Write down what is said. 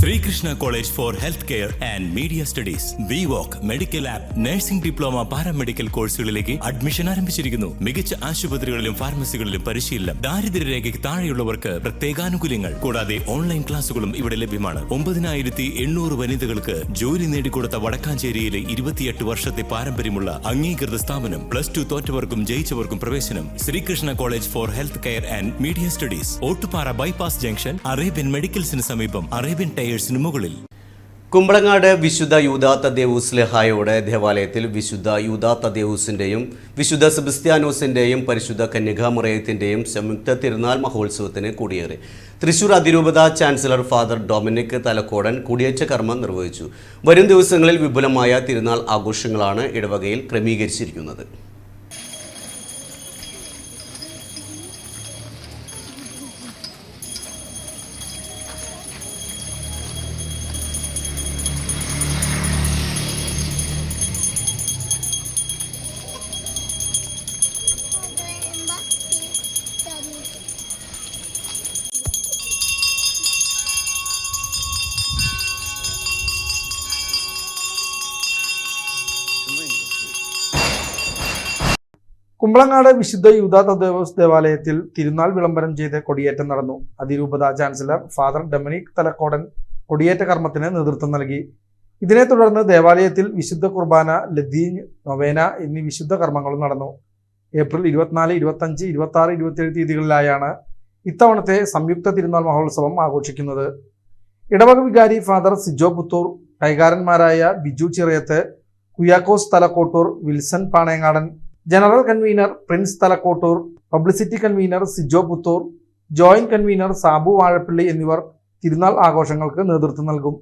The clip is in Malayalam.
Srikrishna College for Healthcare and Media Studies. VWalk Medical Lab Nursing Diploma Paramedical കോഴ്സുകളിലേക്ക് അഡ്മിഷൻ ആരംഭിച്ചിരിക്കുന്നു. മികച്ച ആശുപത്രികളിലും ഫാർമസികളിലും പരിശീലനം. ദാരിദ്ര്യരേഖയ്ക്ക് താഴെയുള്ളവർക്ക് പ്രത്യേകാനുകൂല്യങ്ങൾ. കൂടാതെ ഓൺലൈൻ ക്ലാസുകളും ഇവിടെ ലഭ്യമാണ്. 9800 വനിതകൾക്ക് ജോലി നേടിക്കൊടുത്ത വടക്കാഞ്ചേരിയിലെ 28 വർഷത്തെ പാരമ്പര്യമുള്ള അംഗീകൃത സ്ഥാപനം. +2 തോറ്റവർക്കും ജയിച്ചവർക്കും പ്രവേശനം. Sreekrishna college for health care and media studies, Ottupara bypass junction, Arabian മെഡിക്കൽസിന് സമീപം, അറേബ്യൻ ടയേഴ്സിന് മുകളിൽ. കുമ്പളങ്ങാട് വിശുദ്ധ യൂദാ തദ്ദേവൂസ് ലഹായോടെ ദേവാലയത്തിൽ വിശുദ്ധ യൂദാ തദ്ദേവൂസിൻ്റെയും വിശുദ്ധ സെബസ്ത്യാനോസിൻ്റെയും പരിശുദ്ധ കന്യകാമറിയത്തിൻ്റെയും സംയുക്ത തിരുനാൾ മഹോത്സവത്തിന് കൊടിയേറി. തൃശൂർ അതിരൂപത ചാൻസലർ ഫാദർ ഡൊമിനിക് തലക്കോടൻ കൊടിയേറ്റ കർമ്മം നിർവഹിച്ചു. വരും ദിവസങ്ങളിൽ വിപുലമായ തിരുനാൾ ആഘോഷങ്ങളാണ് ഇടവകയിൽ ക്രമീകരിച്ചിരിക്കുന്നത്. കുമ്പളങ്ങാട് വിശുദ്ധ യൂദാ തദ്ദേവൂസ് ദേവാലയത്തിൽ തിരുനാൾ വിളംബരം ചെയ്ത് കൊടിയേറ്റം നടന്നു. അതിരൂപത ചാൻസലർ ഫാദർ ഡൊമിനിക് തലക്കോടൻ കൊടിയേറ്റ കർമ്മത്തിന് നേതൃത്വം നൽകി. ഇതിനെ തുടർന്ന് ദേവാലയത്തിൽ വിശുദ്ധ കുർബാന, ലദീൻ, നൊവേന എന്നീ വിശുദ്ധ കർമ്മങ്ങളും നടന്നു. ഏപ്രിൽ 24, 25, 26, 27 തീയതികളിലായാണ് ഇത്തവണത്തെ സംയുക്ത തിരുനാൾ മഹോത്സവം ആഘോഷിക്കുന്നത്. ഇടവക വികാരി ഫാദർ സിജോ പുത്തൂർ, കൈകാരന്മാരായ Biju Chirayath, Kuriakose Thalakkottur, Wilson Panengadan, general convener Prince Thalakkottur, publicity convener Sijo Puthur, joint convener Sabu Vazhappally എന്നിവർ തിരുനാൾ ആഘോഷങ്ങൾക്ക് നേതൃത്വം നൽകും.